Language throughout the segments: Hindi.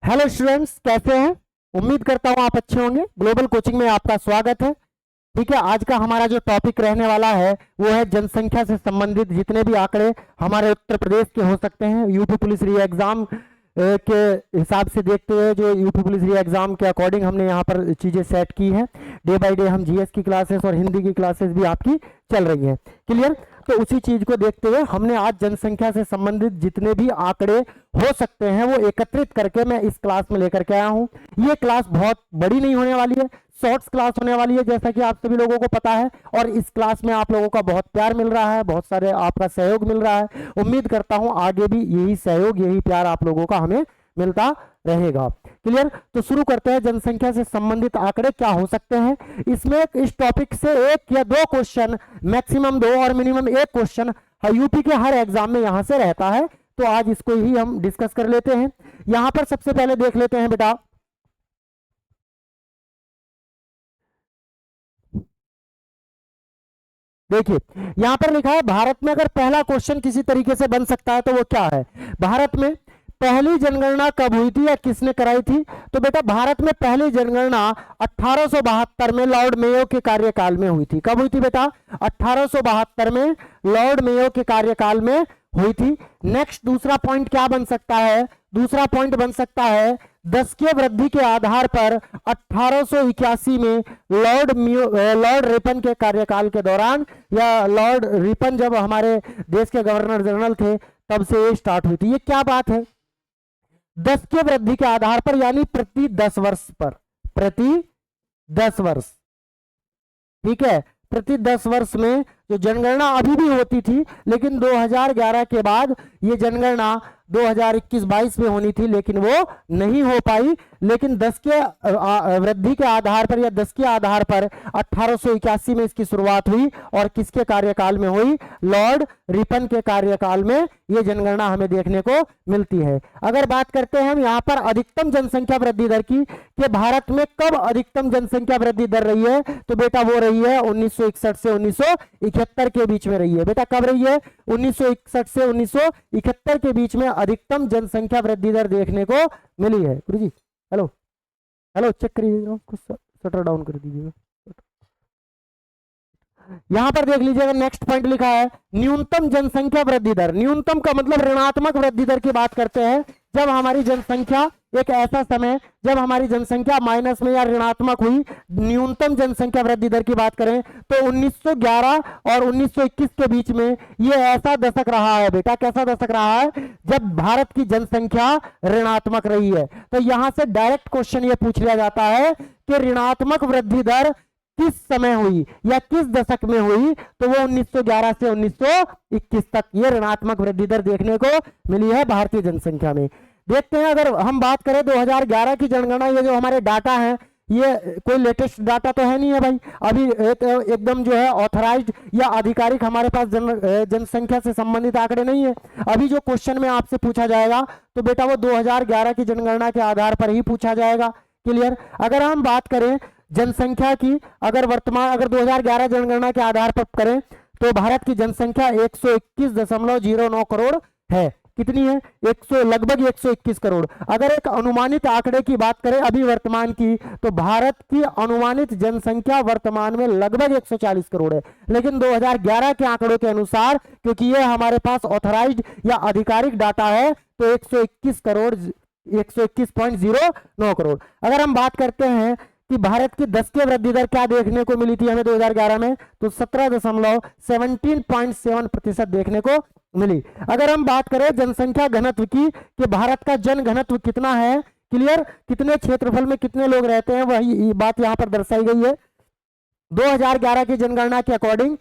हेलो स्टूडेंट्स, कैसे हैं? उम्मीद करता हूं आप अच्छे होंगे। ग्लोबल कोचिंग में आपका स्वागत है। ठीक है, आज का हमारा जो टॉपिक रहने वाला है वो है जनसंख्या से संबंधित जितने भी आंकड़े हमारे उत्तर प्रदेश के हो सकते हैं। यूपी पुलिस री एग्जाम के हिसाब से देखते हुए जो यूपी पुलिस री एग्जाम के अकॉर्डिंग हमने यहाँ पर चीजें सेट की हैं। डे बाय डे हम जीएस की क्लासेस और हिंदी की क्लासेस भी आपकी चल रही हैं। क्लियर? तो उसी चीज को देखते हुए हमने आज जनसंख्या से संबंधित जितने भी आंकड़े हो सकते हैं वो एकत्रित करके मैं इस क्लास में लेकर के आया हूं। ये क्लास बहुत बड़ी नहीं होने वाली है, शॉर्ट्स क्लास होने वाली है, जैसा कि आप सभी लोगों को पता है। और इस क्लास में आप लोगों का बहुत प्यार मिल रहा है, बहुत सारे आपका सहयोग मिल रहा है। उम्मीद करता हूं आगे भी यही सहयोग, यही प्यार आप लोगों का हमें मिलता रहेगा। क्लियर? तो शुरू करते हैं। जनसंख्या से संबंधित आंकड़े क्या हो सकते हैं? इसमें इस टॉपिक से एक या दो क्वेश्चन, मैक्सिमम दो और मिनिमम एक क्वेश्चन यूपी के हर एग्जाम में यहां से रहता है। तो आज इसको ही हम डिस्कस कर लेते हैं। यहां पर सबसे पहले देख लेते हैं बेटा, देखिए यहां पर लिखा है भारत में अगर पहला क्वेश्चन किसी तरीके से बन सकता है तो वो क्या है? भारत में पहली जनगणना कब हुई थी या किसने कराई थी? तो बेटा भारत में पहली जनगणना 1872 में लॉर्ड मेयो के कार्यकाल में हुई थी। कब हुई थी बेटा? 1872 में लॉर्ड मेयो के कार्यकाल में हुई थी। नेक्स्ट दूसरा पॉइंट क्या बन सकता है? दूसरा पॉइंट बन सकता है दशकीय वृद्धि के आधार पर 1881 में लॉर्ड रिपन के कार्यकाल के दौरान, या लॉर्ड रिपन जब हमारे देश के गवर्नर जनरल थे तब से ये स्टार्ट हुई थी। ये क्या बात है? दशकीय वृद्धि के आधार पर, यानी प्रति 10 वर्ष पर, प्रति 10 वर्ष। ठीक है, प्रति 10 वर्ष में जो जनगणना अभी भी होती थी, लेकिन 2011 के बाद ये जनगणना 2021-22 में होनी थी, लेकिन वो नहीं हो पाई। लेकिन 10 के वृद्धि के आधार पर या 10 के आधार पर 1881 में इसकी शुरुआत हुई। और किसके कार्यकाल में हुई? लॉर्ड रिपन के कार्यकाल में ये जनगणना हमें देखने को मिलती है। अगर बात करते हैं हम यहाँ पर अधिकतम जनसंख्या वृद्धि दर की, कि भारत में कब अधिकतम जनसंख्या वृद्धि दर रही है, तो बेटा वो रही है 1961 से 1971 के बीच में रही है। बेटा कब रही है? 1961 से 1971 के बीच में अधिकतम जनसंख्या वृद्धि दर देखने को मिली है। गुरु जी हेलो हेलो, चेक करिए, कुछ शटर डाउन कर दीजिएगा। यहां पर देख लीजिएगा, नेक्स्ट पॉइंट लिखा है न्यूनतम जनसंख्या वृद्धि दर। न्यूनतम का मतलब ऋणात्मक वृद्धि दर की बात करते हैं जब हमारी जनसंख्या, एक ऐसा समय जब हमारी जनसंख्या माइनस में या ऋणात्मक हुई। न्यूनतम जनसंख्या वृद्धि दर की बात करें तो 1911 और 1921 के बीच में ये ऐसा दशक रहा है। बेटा कैसा दशक रहा है? जब भारत की जनसंख्या ऋणात्मक रही है। तो यहां से डायरेक्ट क्वेश्चन ये पूछ लिया जाता है कि ऋणात्मक वृद्धि दर किस समय हुई या किस दशक में हुई? तो वो 1911 से 1921 तक ये ऋणात्मक वृद्धि दर देखने को मिली है भारतीय जनसंख्या में। देखते हैं, अगर हम बात करें 2011 की जनगणना, ये जो हमारे डाटा है ये कोई लेटेस्ट डाटा तो है नहीं है भाई। अभी एकदम जो है ऑथराइज्ड या आधिकारिक हमारे पास जनसंख्या से संबंधित आंकड़े नहीं है। अभी जो क्वेश्चन में आपसे पूछा जाएगा तो बेटा वो 2011 की जनगणना के आधार पर ही पूछा जाएगा। क्लियर? अगर हम बात करें जनसंख्या की, अगर 2011 जनगणना के आधार पर करें तो भारत की जनसंख्या 121.09 करोड़ है। कितनी है? लगभग 121 करोड़। अगर एक अनुमानित आंकड़े की बात करें अभी वर्तमान की, तो भारत की अनुमानित जनसंख्या वर्तमान में लगभग 140 करोड़ है। लेकिन 2011 के आंकड़ों के अनुसार, क्योंकि ये हमारे पास ऑथराइज्ड या आधिकारिक डाटा है, तो 121 करोड़, 121.09 करोड़। अगर हम बात करते हैं कि भारत की दशकीय वृद्धि दर क्या देखने को मिली थी हमें 2011 में, तो 17.7% देखने को मिली। अगर हम बात करें जनसंख्या घनत्व की, कि भारत का जन घनत्व कितना है, क्लियर, कितने क्षेत्रफल में कितने लोग रहते हैं, वही बात यहां पर दर्शाई गई है। 2011 की जनगणना के अकॉर्डिंग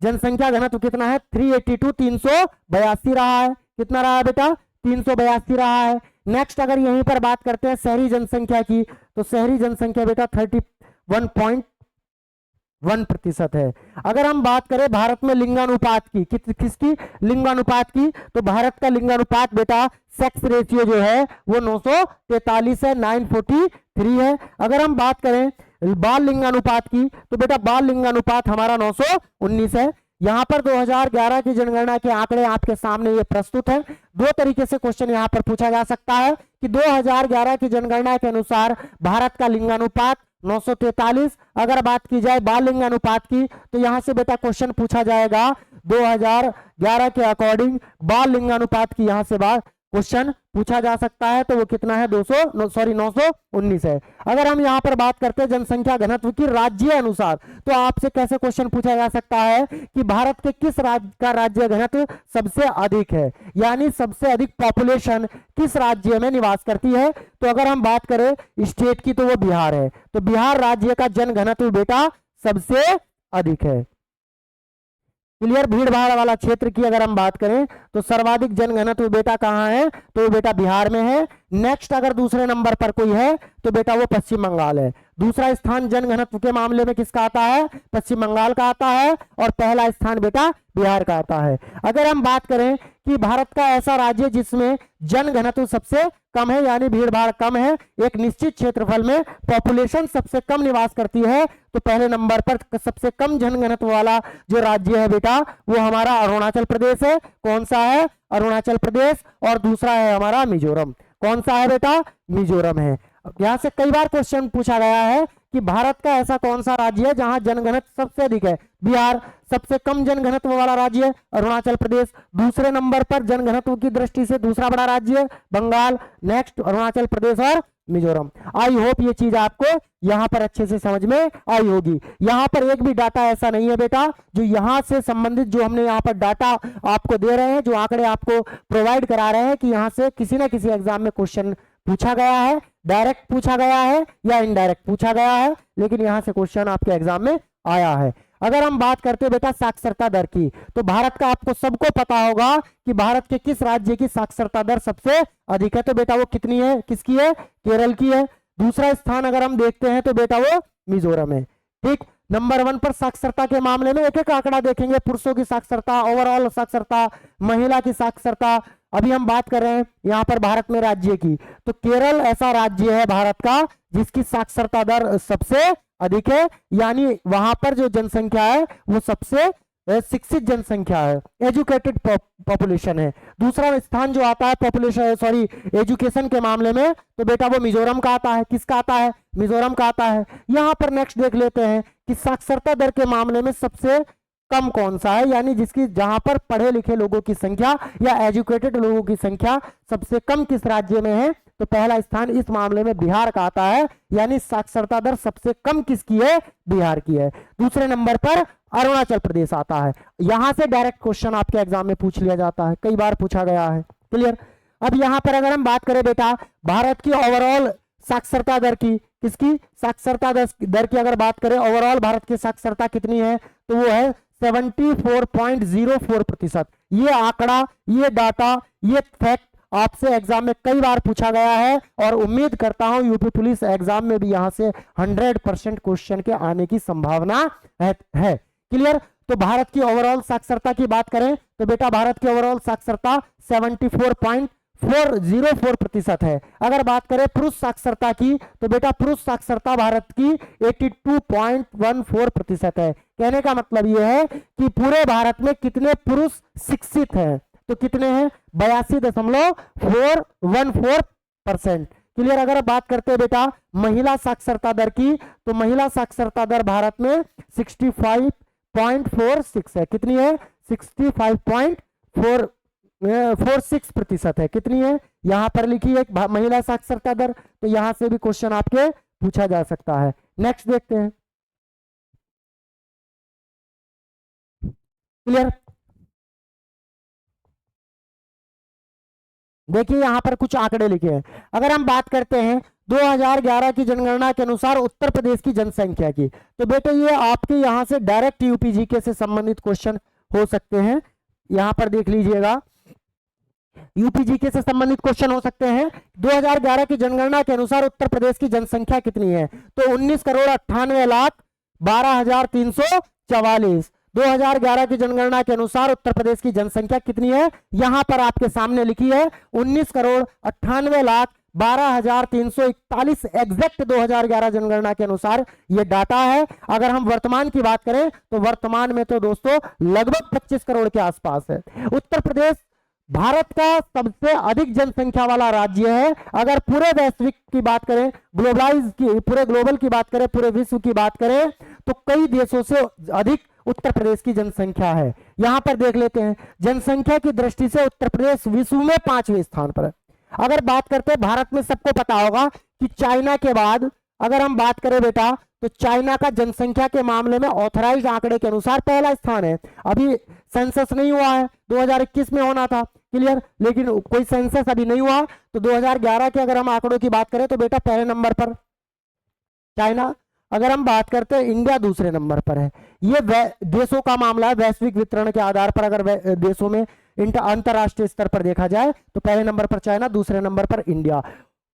जनसंख्या घनत्व कितना है? 382, 382 रहा है। कितना रहा है बेटा? 382 रहा है। नेक्स्ट अगर यहीं पर बात करते हैं शहरी जनसंख्या की, तो शहरी जनसंख्या बेटा 31.1% है। अगर हम बात करें भारत में लिंगानुपात की, किसकी? लिंगानुपात की, तो भारत का लिंगानुपात बेटा सेक्स रेशियो जो है वो 943 है, 943 है। अगर हम बात करें बाल लिंगानुपात की, तो बेटा बाल लिंगानुपात हमारा 919 है। यहां पर 2011 की जनगणना के आंकड़े आपके सामने ये प्रस्तुत है। दो तरीके से क्वेश्चन यहां पर पूछा जा सकता है कि 2011 की जनगणना के अनुसार भारत का लिंगानुपात 943। अगर बात की जाए बाल लिंगानुपात की तो यहां से बेटा क्वेश्चन पूछा जाएगा 2011 के अकॉर्डिंग बाल लिंगानुपात की यहां से बात क्वेश्चन पूछा जा सकता है, तो वो कितना है 919 है। अगर हम यहां पर बात करते हैं जनसंख्या घनत्व की राज्य अनुसार, तो आपसे कैसे क्वेश्चन पूछा जा सकता है कि भारत के किस राज्य का राज्य घनत्व सबसे अधिक है, यानी सबसे अधिक पॉपुलेशन किस राज्य में निवास करती है। तो अगर हम बात करें स्टेट की तो वो बिहार है, तो बिहार राज्य का जन घनत्व बेटा सबसे अधिक है। क्लियर। भीड़ भाड़ वाला क्षेत्र की अगर हम बात करें तो सर्वाधिक जनघनत्व बेटा कहां है, तो वो बेटा बिहार में है। नेक्स्ट अगर दूसरे नंबर पर कोई है तो बेटा वो पश्चिम बंगाल है। दूसरा स्थान जनघनत्व के मामले में किसका आता है, पश्चिम बंगाल का आता है, और पहला स्थान बेटा बिहार का आता है। अगर हम बात करें कि भारत का ऐसा राज्य जिसमें जनघनत्व सबसे कम है, यानी भीड़ भाड़ कम है, एक निश्चित क्षेत्रफल में पॉपुलेशन सबसे कम निवास करती है, तो पहले नंबर पर सबसे कम जनघनत्व वाला जो राज्य है बेटा वो हमारा अरुणाचल प्रदेश है। कौन सा है, अरुणाचल प्रदेश। और दूसरा है हमारा मिजोरम। कौन सा है बेटा, मिजोरम है। यहां से कई बार क्वेश्चन पूछा गया है कि भारत का ऐसा कौन सा राज्य है जहां जनघनत्व सबसे अधिक है, बिहार। सबसे कम जनघनत्व वाला राज्य अरुणाचल प्रदेश। दूसरे नंबर पर जनघनत्व की दृष्टि से दूसरा बड़ा राज्य बंगाल। नेक्स्ट अरुणाचल प्रदेश और मिजोरम। आई होप ये चीज आपको यहां पर अच्छे से समझ में आई होगी। यहां पर एक भी डाटा ऐसा नहीं है बेटा जो यहां से संबंधित, जो हमने यहां पर डाटा आपको दे रहे हैं, जो आंकड़े आपको प्रोवाइड करा रहे हैं, कि यहां से किसी ना किसी एग्जाम में क्वेश्चन पूछा गया है, डायरेक्ट पूछा गया है या इनडायरेक्ट पूछा गया है, लेकिन यहां से क्वेश्चन आपके एग्जाम में आया है। अगर हम बात करते हैं बेटा साक्षरता दर की, तो भारत का आपको सबको पता होगा कि भारत के किस राज्य की साक्षरता दर सबसे अधिक है, तो बेटा वो कितनी है, किसकी है, केरल की है। दूसरा स्थान अगर हम देखते हैं तो बेटा वो मिजोरम है। ठीक। नंबर 1 पर साक्षरता के मामले में एक एक आंकड़ा देखेंगे, पुरुषों की साक्षरता, ओवरऑल साक्षरता, महिला की साक्षरता। अभी हम बात कर रहे हैं यहां पर भारत में राज्य की, तो केरल ऐसा राज्य है भारत का जिसकी साक्षरता दर सबसे अधिक है, यानी वहां पर जो जनसंख्या है वो सबसे शिक्षित जनसंख्या है, एजुकेटेड पॉपुलेशन है। दूसरा स्थान जो आता है पॉपुलेशन एजुकेशन के मामले में, तो बेटा वो मिजोरम का आता है। किसका आता है, मिजोरम का आता है। यहां पर नेक्स्ट देख लेते हैं कि साक्षरता दर के मामले में सबसे कम कौन सा है, यानी जिसकी जहां पर पढ़े लिखे लोगों की संख्या या एजुकेटेड लोगों की संख्या सबसे कम किस राज्य में है, तो पहला स्थान इस मामले में बिहार का आता है, यानी साक्षरता दर सबसे कम किसकी है, बिहार की है। दूसरे नंबर पर अरुणाचल प्रदेश आता है। यहां से डायरेक्ट क्वेश्चन आपके एग्जाम में पूछ लिया जाता है, कई बार पूछा गया है। क्लियर। अब यहां पर अगर हम बात करें बेटा भारत की ओवरऑल साक्षरता दर की, किसकी साक्षरता दर की अगर बात करें, ओवरऑल भारत की साक्षरता कितनी है, तो वो है 74.04%। ये आंकड़ा, ये डाटा, ये फैक्ट आपसे एग्जाम में कई बार पूछा गया है, और उम्मीद करता हूं यूपी पुलिस एग्जाम में भी यहां से 100% क्वेश्चन के आने की संभावना है। क्लियर। तो भारत की ओवरऑल साक्षरता की बात करें तो बेटा भारत की ओवरऑल साक्षरता 74.404% है। अगर बात करें पुरुष साक्षरता की तो बेटा पुरुष साक्षरता भारत की 82.14% है। कहने का मतलब यह है कि पूरे भारत में कितने पुरुष शिक्षित हैं, तो कितने हैं, 82.414%। क्लियर। अगर बात करते हैं बेटा महिला साक्षरता दर की, तो महिला साक्षरता दर भारत में 65.46 है। कितनी है, 65.46% है। कितनी है, यहां पर लिखी है महिला साक्षरता दर, तो यहां से भी क्वेश्चन आपके पूछा जा सकता है। नेक्स्ट देखते हैं। क्लियर। देखिए यहां पर कुछ आंकड़े लिखे हैं। अगर हम बात करते हैं 2011 की जनगणना के अनुसार उत्तर प्रदेश की जनसंख्या की, तो बेटे ये आपके यहां से डायरेक्ट यूपीजीके से संबंधित क्वेश्चन हो सकते हैं। यहां पर देख लीजिएगा, यूपीजीके से संबंधित क्वेश्चन हो सकते हैं। 2011 की जनगणना के अनुसार उत्तर प्रदेश की जनसंख्या कितनी है, तो 19,98,12,344। 2011 की जनगणना के अनुसार उत्तर प्रदेश की जनसंख्या कितनी है, यहां पर आपके सामने लिखी है 19,98,12,344। 12,341 एग्जैक्ट 2011 जनगणना के अनुसार ये डाटा है। अगर हम वर्तमान की बात करें तो वर्तमान में तो दोस्तों लगभग 25 करोड़ के आसपास है। उत्तर प्रदेश भारत का सबसे अधिक जनसंख्या वाला राज्य है। अगर पूरे वैश्विक की बात करें, ग्लोबलाइज की, पूरे ग्लोबल की बात करें, पूरे विश्व की बात करें तो कई देशों से अधिक उत्तर प्रदेश की जनसंख्या है। यहां पर देख लेते हैं, जनसंख्या की दृष्टि से उत्तर प्रदेश विश्व में 5वें स्थान पर है। अगर बात करते हैं भारत में, सबको पता होगा कि चाइना के बाद अगर हम बात करें बेटा तो चाइना का जनसंख्या के मामले में ऑथराइज्ड आंकड़े के अनुसार पहला स्थान है। अभी सेंसस नहीं हुआ है, 2021 में होना था, क्लियर, लेकिन कोई सेंसस अभी नहीं हुआ। तो 2011 के अगर हम आंकड़ों की बात करें तो बेटा पहले नंबर पर चाइना। अगर हम बात करते हैं इंडिया दूसरे नंबर पर है। ये देशों का मामला है, वैश्विक वितरण के आधार पर अगर देशों में अंतरराष्ट्रीय स्तर पर देखा जाए तो पहले नंबर पर चाइना, दूसरे नंबर पर इंडिया।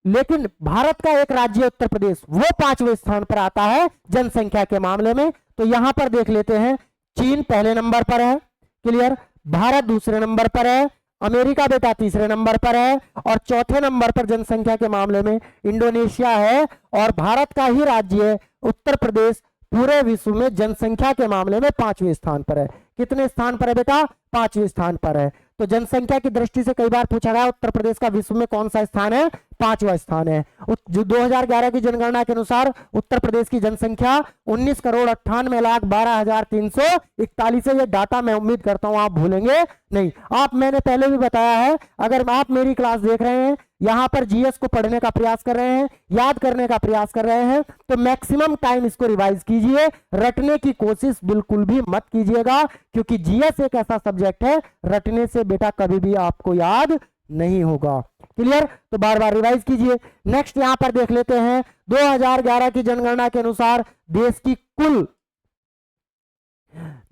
लेकिन भारत का एक राज्य उत्तर प्रदेश, वो 5वें स्थान पर आता है जनसंख्या के मामले में। तो यहां पर देख लेते हैं, चीन पहले नंबर पर है, क्लियर, भारत दूसरे नंबर पर है, अमेरिका बेटा तीसरे नंबर पर है, और चौथे नंबर पर जनसंख्या के मामले में इंडोनेशिया है। और भारत का ही राज्य उत्तर प्रदेश पूरे विश्व में जनसंख्या के मामले में 5वें स्थान पर है। कितने स्थान पर है बेटा? 5वें स्थान पर है। तो जनसंख्या की दृष्टि से कई बार पूछा गया उत्तर प्रदेश का विश्व में कौन सा स्थान है? 5वां स्थान है। जो 2011 की जनगणना के अनुसार उत्तर प्रदेश की जनसंख्या 19,98,12,341 है। ये डाटा मैं उम्मीद करता हूं आप भूलेंगे नहीं। आप, मैंने पहले भी बताया है, अगर आप मेरी क्लास देख रहे हैं, यहां पर जीएस को पढ़ने का प्रयास कर रहे हैं, याद करने का प्रयास कर रहे हैं, तो मैक्सिमम टाइम इसको रिवाइज कीजिए। रटने की कोशिश बिल्कुल भी मत कीजिएगा, क्योंकि जीएस एक ऐसा सब्जेक्ट है रटने से बेटा कभी भी आपको याद नहीं होगा। क्लियर? तो बार बार रिवाइज कीजिए। नेक्स्ट यहां पर देख लेते हैं, 2011 की जनगणना के अनुसार देश की कुल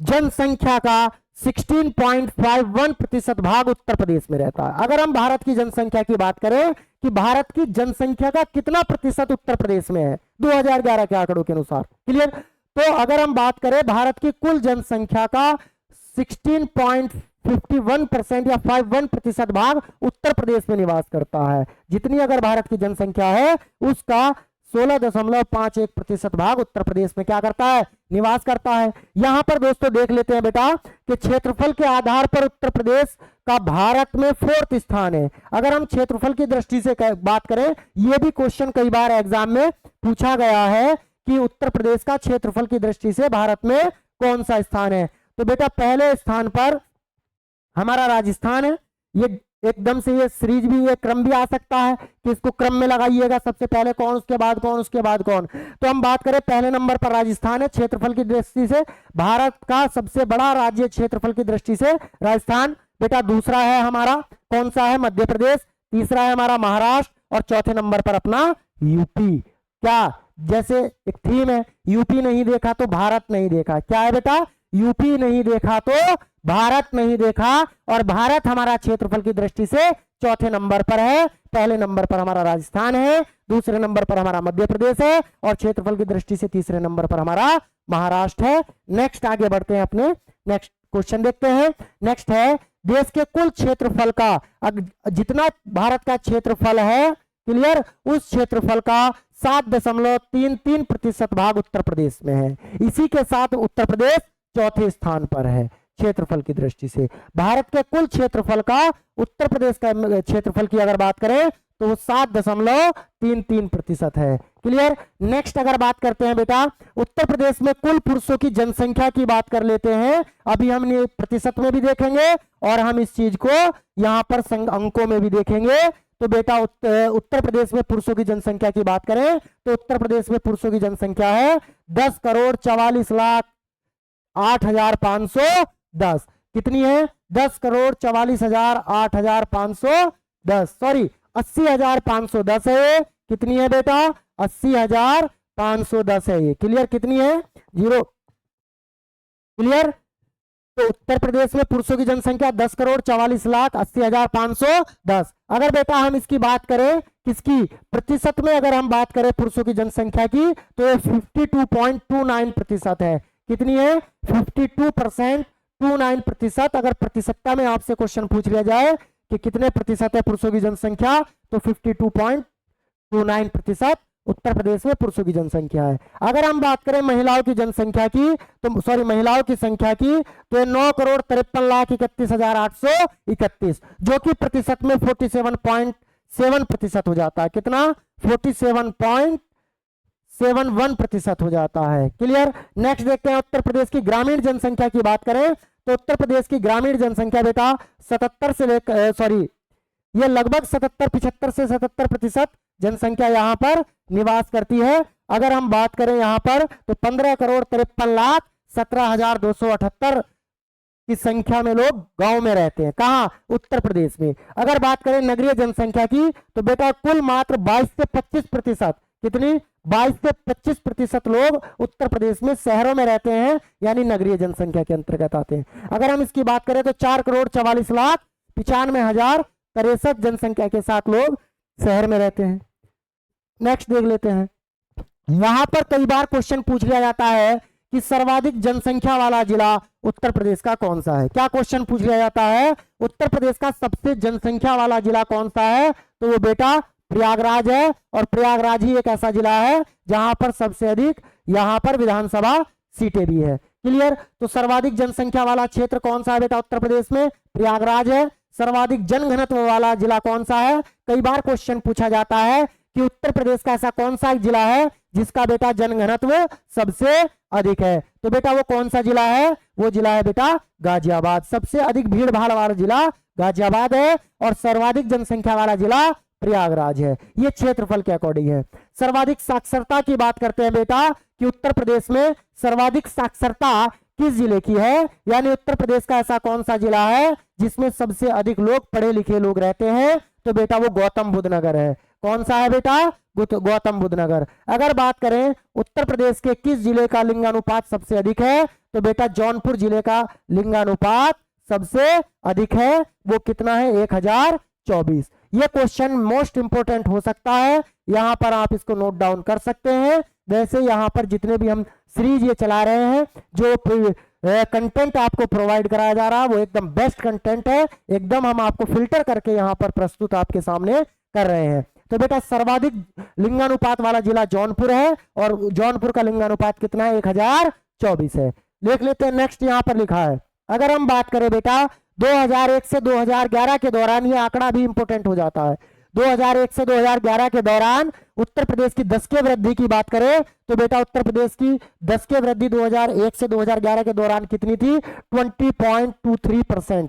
जनसंख्या का 16.51% भाग उत्तर प्रदेश में रहता है। अगर हम भारत की जनसंख्या की बात करें कि भारत की जनसंख्या का कितना प्रतिशत उत्तर प्रदेश में है 2011 के आंकड़ों के अनुसार, क्लियर, तो अगर हम बात करें भारत की कुल जनसंख्या का 16.51% या 51% भाग उत्तर प्रदेश में निवास करता है। जितनी अगर भारत की जनसंख्या है उसका 16.51% भाग उत्तर प्रदेश में क्या करता है? निवास करता है। यहां पर दोस्तों देख लेते हैं बेटा कि क्षेत्रफल के आधार पर उत्तर प्रदेश का भारत में 4th स्थान है। अगर हम क्षेत्रफल की दृष्टि से बात करें, यह भी क्वेश्चन कई बार एग्जाम में पूछा गया है कि उत्तर प्रदेश का क्षेत्रफल की दृष्टि से भारत में कौन सा स्थान है। तो बेटा पहले स्थान पर हमारा राजस्थान है। ये एकदम से ये सीरीज भी, ये क्रम भी आ सकता है कि इसको क्रम में लगाइएगा, सबसे पहले कौन, उसके बाद कौन, उसके बाद कौन। तो हम बात करें पहले नंबर पर राजस्थान है क्षेत्रफल की दृष्टि से, भारत का सबसे बड़ा राज्य क्षेत्रफल की दृष्टि से राजस्थान। बेटा दूसरा है हमारा कौन सा है? मध्य प्रदेश। तीसरा है हमारा महाराष्ट्र, और चौथे नंबर पर अपना यूपी। क्या, जैसे एक थीम है, यूपी नहीं देखा तो भारत नहीं देखा। क्या है बेटा? यूपी नहीं देखा तो भारत नहीं देखा। और भारत हमारा क्षेत्रफल की दृष्टि से चौथे नंबर पर है। पहले नंबर पर हमारा राजस्थान है, दूसरे नंबर पर हमारा मध्य प्रदेश है, और क्षेत्रफल की दृष्टि से तीसरे नंबर पर हमारा महाराष्ट्र है। नेक्स्ट आगे बढ़ते हैं, अपने नेक्स्ट क्वेश्चन देखते हैं। नेक्स्ट है, देश के कुल क्षेत्रफल का जितना भारत का क्षेत्रफल है, क्लियर, उस क्षेत्रफल का 7.33% भाग उत्तर प्रदेश में है। इसी के साथ उत्तर प्रदेश चौथे स्थान पर है क्षेत्रफल की दृष्टि से। भारत के कुल क्षेत्रफल का उत्तर प्रदेश का क्षेत्रफल की अगर बात करें तो 7.33% है। क्लियर? नेक्स्ट अगर बात करते हैं बेटा, उत्तर प्रदेश में कुल पुरुषों की जनसंख्या की बात कर लेते हैं। अभी हम प्रतिशत में भी देखेंगे और हम इस चीज को यहां पर अंकों में भी देखेंगे। तो बेटा उत्तर प्रदेश में पुरुषों की जनसंख्या की बात करें तो उत्तर प्रदेश में पुरुषों की जनसंख्या है 10,44,08,510। कितनी है? 10,44,08,510, सॉरी 80,510 है ये। कितनी है बेटा? 80,510 है ये। क्लियर? कितनी है? 0। क्लियर? तो उत्तर प्रदेश में पुरुषों की जनसंख्या 10,44,80,510। अगर बेटा हम इसकी बात करें किसकी प्रतिशत में, अगर हम बात करें पुरुषों की जनसंख्या की तो ये 52.29% है। कितनी है? 52.29%। अगर प्रतिशतता में आपसे क्वेश्चन पूछ लिया जाए कि कितने प्रतिशत है पुरुषों की जनसंख्या तो 52.29 29% उत्तर प्रदेश में पुरुषों की जनसंख्या है। अगर हम बात करें महिलाओं की जनसंख्या की, तो सॉरी महिलाओं की संख्या की, तो 9,53,31,831, जो कि प्रतिशत में 47.7% हो जाता है। कितना? 47.71% हो जाता है। क्लियर। नेक्स्ट देखते हैं उत्तर प्रदेश की ग्रामीण जनसंख्या की बात करें तो उत्तर प्रदेश की ग्रामीण जनसंख्या बेटा 77 से लेकर सॉरी ये लगभग 75 से 77% जनसंख्या यहाँ पर निवास करती है। अगर हम बात करें यहाँ पर तो 15,53,17,278 की संख्या में लोग गांव में रहते हैं। कहाँ? उत्तर प्रदेश में। अगर बात करें नगरीय जनसंख्या की तो बेटा कुल मात्र 22 से 25%, कितनी? 22 से 25% लोग उत्तर प्रदेश में शहरों में रहते हैं, यानी नगरीय जनसंख्या के अंतर्गत आते हैं। अगर हम इसकी बात करें तो 4,44,95,063 जनसंख्या के साथ लोग शहर में रहते हैं। नेक्स्ट देख लेते हैं। यहां पर कई बार क्वेश्चन पूछ लिया जाता है कि सर्वाधिक जनसंख्या वाला जिला उत्तर प्रदेश का कौन सा है। क्या क्वेश्चन पूछ लिया जाता है? उत्तर प्रदेश का सबसे जनसंख्या वाला जिला कौन सा है? तो वो बेटा प्रयागराज है। और प्रयागराज ही एक ऐसा जिला है जहां पर सबसे अधिक यहां पर विधानसभा सीटें भी है। क्लियर। तो सर्वाधिक जनसंख्या वाला क्षेत्र कौन सा है बेटा उत्तर प्रदेश में? प्रयागराज है। सर्वाधिक जनघनत्व वाला जिला कौन सा है? कई बार क्वेश्चन पूछा जाता है कि उत्तर प्रदेश का ऐसा कौन सा जिला है जिसका बेटा जनघनत्व सबसे अधिक है। तो बेटा वो कौन सा जिला है? वो जिला है बेटा गाजियाबाद। सबसे अधिक भीड़ भाड़ वाला जिला गाजियाबाद है और सर्वाधिक जनसंख्या वाला जिला प्रयागराज है। ये क्षेत्रफल के अकॉर्डिंग है। सर्वाधिक साक्षरता की बात करते हैं बेटा कि उत्तर प्रदेश में सर्वाधिक साक्षरता किस जिले की है, यानी उत्तर प्रदेश का ऐसा कौन सा जिला है जिसमें सबसे अधिक लोग पढ़े लिखे लोग रहते हैं। तो बेटा वो गौतम बुद्ध नगर है। कौन सा है बेटा? गौतम बुद्ध नगर। अगर बात करें उत्तर प्रदेश के किस जिले का लिंगानुपात सबसे अधिक है तो बेटा जौनपुर जिले का लिंगानुपात सबसे अधिक है। वो कितना है? 1024। ये क्वेश्चन मोस्ट इंपोर्टेंट हो सकता है, यहां पर आप इसको नोट डाउन कर सकते हैं। वैसे यहां पर जितने भी हम सीरीज ये चला रहे हैं, जो कंटेंट आपको प्रोवाइड कराया जा रहा है वो एकदम बेस्ट कंटेंट है। एकदम हम आपको फिल्टर करके यहां पर प्रस्तुत आपके सामने कर रहे हैं। तो बेटा सर्वाधिक लिंगानुपात वाला जिला जौनपुर है और जौनपुर का लिंगानुपात कितना है? 1024 है। देख लेते हैं। नेक्स्ट यहां पर लिखा है, अगर हम बात करें बेटा 2001 से 2011 के दौरान, ये आंकड़ा भी इंपोर्टेंट हो जाता है। 2001 से 2011 के दौरान उत्तर प्रदेश की दशकीय वृद्धि की बात करें तो बेटा उत्तर प्रदेश की दशकीय वृद्धि 2001 से 2011 के दौरान कितनी थी? 20.23%।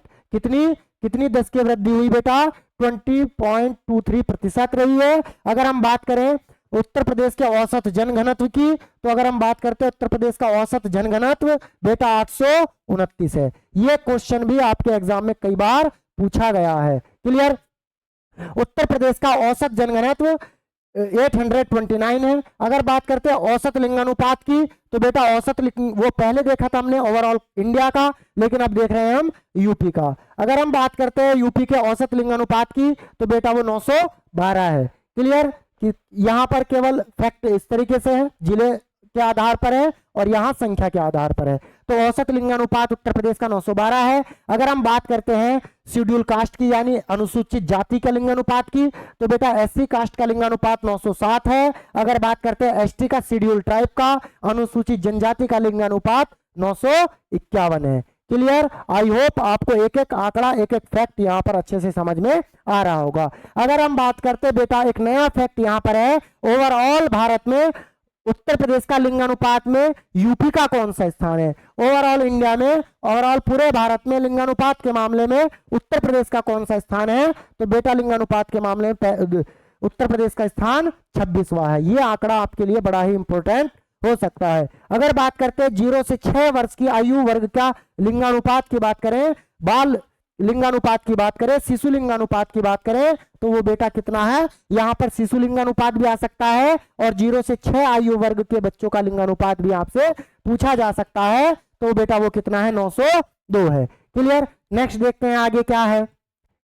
कितनी दशकीय वृद्धि हुई बेटा? 20.23% रही है। अगर हम बात करें उत्तर प्रदेश के औसत जनघनत्व की तो अगर हम बात करते हैं उत्तर प्रदेश का औसत जनघनत्व बेटा 829 है। यह क्वेश्चन भी आपके एग्जाम में कई बार पूछा गया है। क्लियर। उत्तर प्रदेश का औसत जनघनत्व 829 है। अगर बात करते हैं औसत लिंगानुपात की तो बेटा औसत वो पहले देखा था हमने ओवरऑल इंडिया का, लेकिन अब देख रहे हैं हम यूपी का। अगर हम बात करते हैं यूपी के औसत लिंगानुपात की तो बेटा वो 912 है। क्लियर कि यहां पर केवल फैक्ट इस तरीके से है, जिले के आधार पर है और यहां संख्या के आधार पर है। तो औसत लिंगानुपात उत्तर प्रदेश का 912 है। अगर हम बात करते हैं शेड्यूल कास्ट की यानी अनुसूचित जाति के लिंगानुपात की तो बेटा एससी कास्ट का लिंगानुपात 907 है। अगर बात करते हैं एसटी का शेड्यूल ट्राइब का अनुसूचित जनजाति का लिंगानुपात 951 है। क्लियर। आई होप आपको एक एक आंकड़ा एक एक फैक्ट यहां पर अच्छे से समझ में आ रहा होगा। अगर हम बात करते बेटा एक नया फैक्ट यहां पर है, ओवरऑल भारत में उत्तर प्रदेश का लिंगानुपात में यूपी का कौन सा स्थान है? ओवरऑल इंडिया में, ओवरऑल पूरे भारत में लिंगानुपात के मामले में उत्तर प्रदेश का कौन सा स्थान है? तो बेटा लिंगानुपात के मामले में उत्तर प्रदेश का स्थान 26वां है। ये आंकड़ा आपके लिए बड़ा ही इंपॉर्टेंट हो सकता है। अगर बात करते हैं 0 से 6 वर्ष की आयु वर्ग का लिंगानुपात की बात करें, बाल लिंगानुपात की बात करें, शिशु लिंगानुपात की बात करें तो वो बेटा कितना है? यहां पर शिशु लिंगानुपात भी आ सकता है और 0 से 6 आयु वर्ग के बच्चों का लिंगानुपात भी आपसे पूछा जा सकता है। तो बेटा वो कितना है? 902 है। क्लियर। नेक्स्ट देखते हैं आगे क्या है।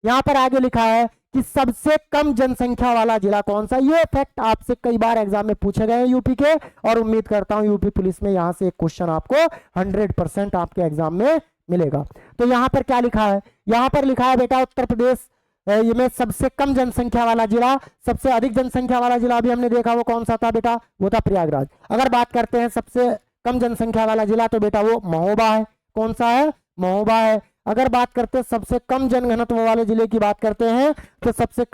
यहां पर आगे लिखा है कि सबसे कम जनसंख्या वाला जिला कौन सा। ये फैक्ट आपसे कई बार एग्जाम में पूछे गए हैं यूपी के, और उम्मीद करता हूं यूपी पुलिस में यहां से एक क्वेश्चन आपको 100% आपके एग्जाम में मिलेगा। तो यहां पर क्या लिखा है? यहां पर लिखा है बेटा उत्तर प्रदेश ये में सबसे कम जनसंख्या वाला जिला, सबसे अधिक जनसंख्या वाला जिला भी हमने देखा, वो कौन सा था बेटा, वो था प्रयागराज। अगर बात करते हैं सबसे कम जनसंख्या वाला जिला, तो बेटा वो महोबा है। कौन सा है, महोबा है। अगर बात करते हैं सबसे कम जनघनत्व वाले जिले की बात करते हैं, तो सबसे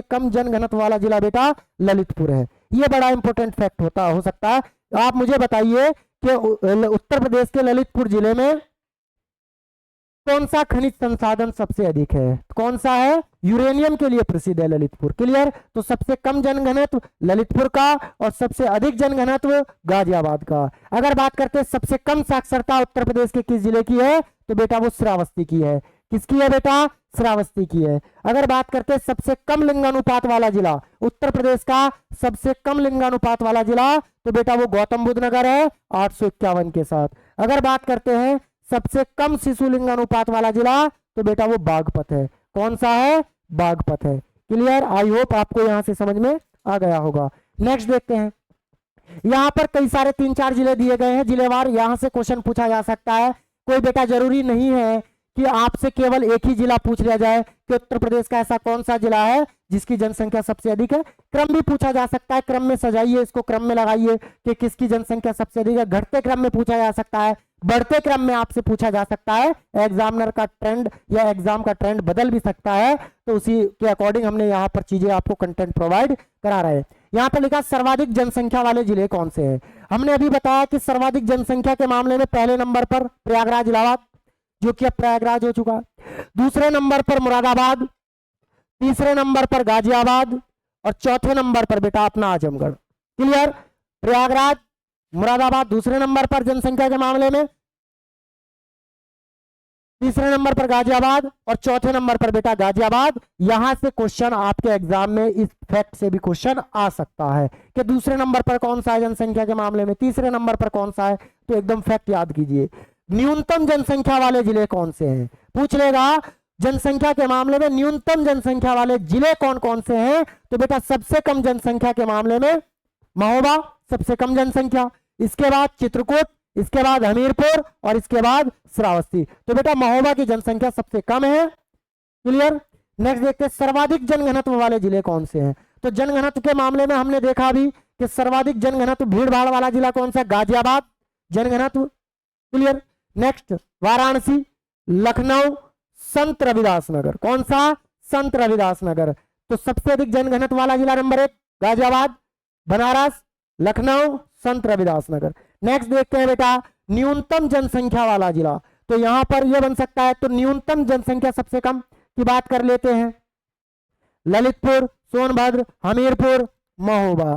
कम जनघनत्व वाला जिला बेटा ललितपुर है। ये बड़ा इंपॉर्टेंट फैक्ट हो सकता है। आप मुझे बताइए कि उत्तर प्रदेश के ललितपुर जिले में कौन सा खनिज संसाधन सबसे अधिक है, कौन सा है, यूरेनियम के लिए प्रसिद्ध है ललितपुर। क्लियर। तो सबसे कम जनघनत्व ललितपुर का और सबसे अधिक जनघनत्व गाजियाबाद का। अगर बात करते हैं सबसे कम साक्षरता उत्तर प्रदेश के किस जिले की है, तो बेटा वो श्रावस्ती की है। किसकी है बेटा, श्रावस्ती की है। अगर बात करते हैं सबसे कम लिंगानुपात वाला जिला उत्तर प्रदेश का, सबसे कम लिंगानुपात वाला जिला, तो बेटा वो गौतम बुद्ध नगर है 851 के साथ। अगर बात करते हैं सबसे कम शिशु लिंगानुपात वाला जिला, तो बेटा वो बागपत है। कौन सा है, बागपत है। क्लियर। आई होप आपको यहां से समझ में आ गया होगा। नेक्स्ट देखते हैं, यहां पर कई सारे 3-4 जिले दिए गए हैं जिलेवार, यहां से क्वेश्चन पूछा जा सकता है। कोई बेटा जरूरी नहीं है कि आपसे केवल एक ही जिला पूछ लिया जाए कि उत्तर प्रदेश का ऐसा कौन सा जिला है जिसकी जनसंख्या सबसे अधिक है। क्रम भी पूछा जा सकता है, क्रम में सजाइए इसको, क्रम में लगाइए कि किसकी जनसंख्या सबसे अधिक है। घटते क्रम में पूछा जा सकता है, बढ़ते क्रम में आपसे पूछा जा सकता है। एग्जामिनर का ट्रेंड या एग्जाम का ट्रेंड बदल भी सकता है, तो उसी के अकॉर्डिंग हमने यहाँ पर चीजें आपको कंटेंट प्रोवाइड करा रहे हैं। यहाँ पर लिखा सर्वाधिक जनसंख्या वाले जिले कौन से हैं। हमने अभी बताया कि सर्वाधिक जनसंख्या के मामले में पहले नंबर पर प्रयागराज इलाहाबाद, जो कि अब प्रयागराज हो चुका है। दूसरे नंबर पर मुरादाबाद, तीसरे नंबर पर गाजियाबाद और चौथे नंबर पर बेटा अपना आजमगढ़। क्लियर। प्रयागराज, मुरादाबाद दूसरे नंबर पर जनसंख्या के मामले में, तीसरे नंबर पर गाजियाबाद और चौथे नंबर पर बेटा गाजियाबाद। यहां से क्वेश्चन आपके एग्जाम में इस फैक्ट से भी क्वेश्चन आ सकता है कि दूसरे नंबर पर कौन सा है जनसंख्या के मामले में, तीसरे नंबर पर कौन सा है। तो एकदम फैक्ट याद कीजिए। न्यूनतम जनसंख्या वाले जिले कौन से हैं, पूछ लेगा जनसंख्या के मामले में न्यूनतम जनसंख्या वाले जिले कौन कौन से हैं। तो बेटा सबसे कम जनसंख्या के मामले में महोबा सबसे कम जनसंख्या, इसके बाद चित्रकूट, इसके बाद हमीरपुर और इसके बाद श्रावस्ती। तो बेटा महोबा की जनसंख्या सबसे कम है। क्लियर। नेक्स्ट देखते हैं सर्वाधिक जनघनत्व वाले जिले कौन से हैं। तो जनघनत्व के मामले में हमने देखा अभी कि सर्वाधिक जनघनत्व भीड़ भाड़ वाला जिला कौन सा, गाजियाबाद जनघनत्व। क्लियर। नेक्स्ट वाराणसी, लखनऊ, संत रविदास नगर। कौन सा, संत रविदास नगर। तो सबसे अधिक जनघनत्व वाला जिला नंबर 1 गाजियाबाद, बनारस, लखनऊ, संत रविदास नगर। नेक्स्ट देखते हैं बेटा न्यूनतम जनसंख्या वाला जिला। तो यहां पर यह बन सकता है, तो न्यूनतम जनसंख्या सबसे कम की बात कर लेते हैं, ललितपुर, सोनभद्र, हमीरपुर, महोबा।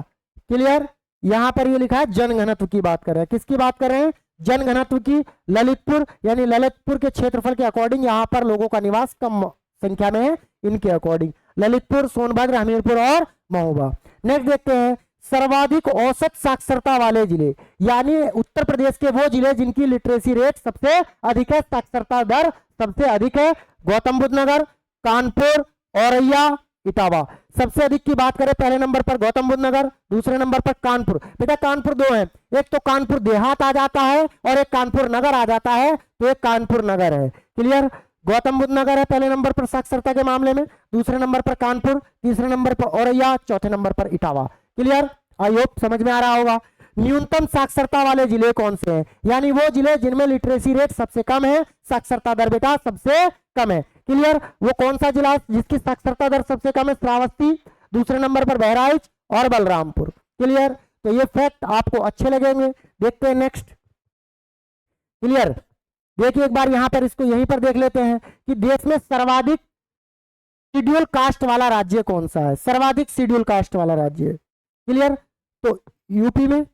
क्लियर। यहां पर ये लिखा है जनघनत्व की बात कर रहे हैं। किसकी बात कर रहे हैं, जनघनत्व की। ललितपुर यानी ललितपुर के क्षेत्रफल के अकॉर्डिंग यहां पर लोगों का निवास कम संख्या में है, इनके अकॉर्डिंग ललितपुर, सोनभद्र, हमीरपुर और महोबा। नेक्स्ट देखते हैं सर्वाधिक औसत साक्षरता वाले जिले, यानी उत्तर प्रदेश के वो जिले जिनकी लिटरेसी रेट सबसे अधिक है, साक्षरता दर सबसे अधिक है। गौतम बुद्ध नगर, कानपुर, औरैया, इटावा। सबसे अधिक की बात करें पहले नंबर पर गौतम बुद्ध नगर, दूसरे नंबर पर कानपुर। बेटा कानपुर दो है, एक तो कानपुर देहात आ जाता है और एक कानपुर नगर आ जाता है, तो एक कानपुर नगर है। क्लियर। गौतम बुद्ध नगर है पहले नंबर पर साक्षरता के मामले में, दूसरे नंबर पर कानपुर, तीसरे नंबर पर औरैया, चौथे नंबर पर इटावा। क्लियर। आई होप समझ में आ रहा होगा। न्यूनतम साक्षरता वाले जिले कौन से हैं, यानी वो जिले जिनमें लिटरेसी रेट सबसे कम है, साक्षरता दर बेटा सबसे कम है। क्लियर। वो कौन सा जिला जिसकी साक्षरता दर सबसे कम है, श्रावस्ती, दूसरे नंबर पर बहराइच और बलरामपुर। क्लियर। तो ये फैक्ट आपको अच्छे लगेंगे। देखते हैं नेक्स्ट। क्लियर। देखिए एक बार यहां पर इसको यहीं पर देख लेते हैं कि देश में सर्वाधिक शेड्यूल कास्ट वाला राज्य कौन सा है, सर्वाधिक शेड्यूल कास्ट वाला राज्य। क्लियर। तो यूपी में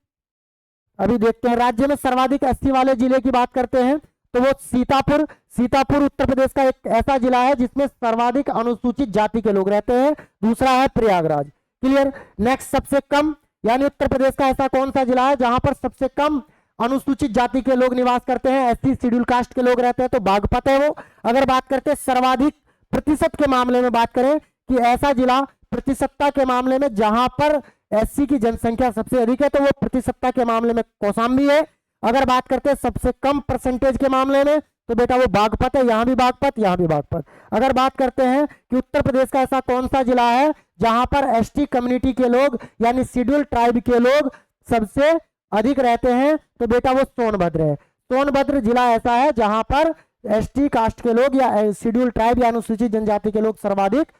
अभी देखते हैं, राज्य में सर्वाधिक एससी वाले जिले की बात करते हैं तो वो सीतापुर। सीतापुर उत्तर प्रदेश का एक ऐसा जिला है जिसमें सर्वाधिक अनुसूचित जाति के लोग रहते हैं। दूसरा है प्रयागराज। क्लियर। नेक्स्ट सबसे कम, यानी उत्तर प्रदेश का ऐसा कौन सा जिला है जहां पर सबसे कम अनुसूचित जाति के लोग निवास करते हैं, एससी शेड्यूल कास्ट के लोग रहते हैं, तो बागपत है वो। अगर बात करते हैं सर्वाधिक प्रतिशत के मामले में बात करें कि ऐसा जिला प्रतिशतता के मामले में जहां पर एससी की जनसंख्या सबसे अधिक है, तो वो प्रतिशतता के मामले में कौशाम्बी है। अगर बात करते हैं सबसे कम परसेंटेज के मामले में, तो बेटा वो बागपत है, यहाँ भी बागपत, यहाँ भी बागपत। अगर बात करते हैं कि उत्तर प्रदेश का ऐसा कौन सा जिला है जहां पर एसटी कम्युनिटी के लोग यानी शेड्यूल ट्राइब के लोग सबसे अधिक रहते हैं, तो बेटा वो सोनभद्र है। सोनभद्र जिला ऐसा है जहां पर एसटी कास्ट के लोग या शेड्यूल ट्राइब या अनुसूचित जनजाति के लोग सर्वाधिक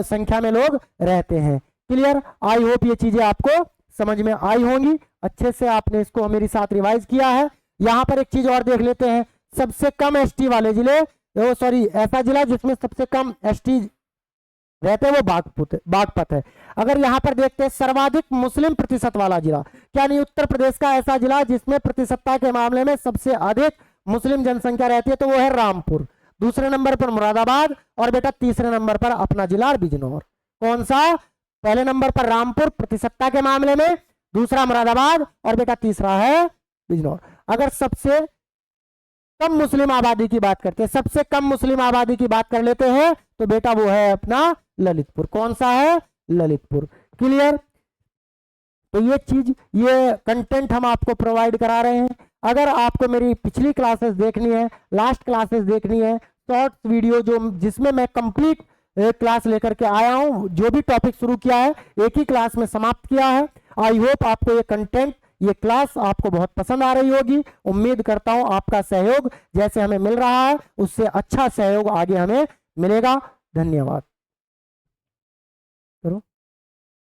संख्या में लोग रहते हैं। क्लियर? आई होप ये चीजें आपको समझ में आई होंगी, अच्छे से आपने इसको मेरे साथ रिवाइज किया है। यहां पर एक चीज और देख लेते हैं, सबसे कम एसटी वाले जिले, सॉरी ऐसा जिला जिसमें सबसे कम एसटी रहते हैं वो बागपत है। अगर यहां पर देखते हैं सर्वाधिक मुस्लिम प्रतिशत वाला जिला, क्या नहीं उत्तर प्रदेश का ऐसा जिला जिसमें प्रतिशतता के मामले में सबसे अधिक मुस्लिम जनसंख्या रहती है, तो वो है रामपुर। दूसरे नंबर पर मुरादाबाद और बेटा तीसरे नंबर पर अपना जिला बिजनौर। कौन सा? पहले नंबर पर रामपुर प्रतिशतता के मामले में, दूसरा मुरादाबाद और बेटा तीसरा है बिजनौर। अगर सबसे कम मुस्लिम आबादी की बात करते हैं, सबसे कम मुस्लिम आबादी की बात कर लेते हैं, तो बेटा वो है अपना ललितपुर। कौन सा है? ललितपुर। क्लियर? तो ये चीज, ये कंटेंट हम आपको प्रोवाइड करा रहे हैं। अगर आपको मेरी पिछली क्लासेस देखनी है, लास्ट क्लासेस देखनी है, शॉर्ट्स वीडियो जो जिसमें मैं कंप्लीट क्लास लेकर के आया हूं, जो भी टॉपिक शुरू किया है एक ही क्लास में समाप्त किया है। आई होप आपको ये कंटेंट, ये क्लास आपको बहुत पसंद आ रही होगी। उम्मीद करता हूं आपका सहयोग जैसे हमें मिल रहा है उससे अच्छा सहयोग आगे हमें मिलेगा। धन्यवाद।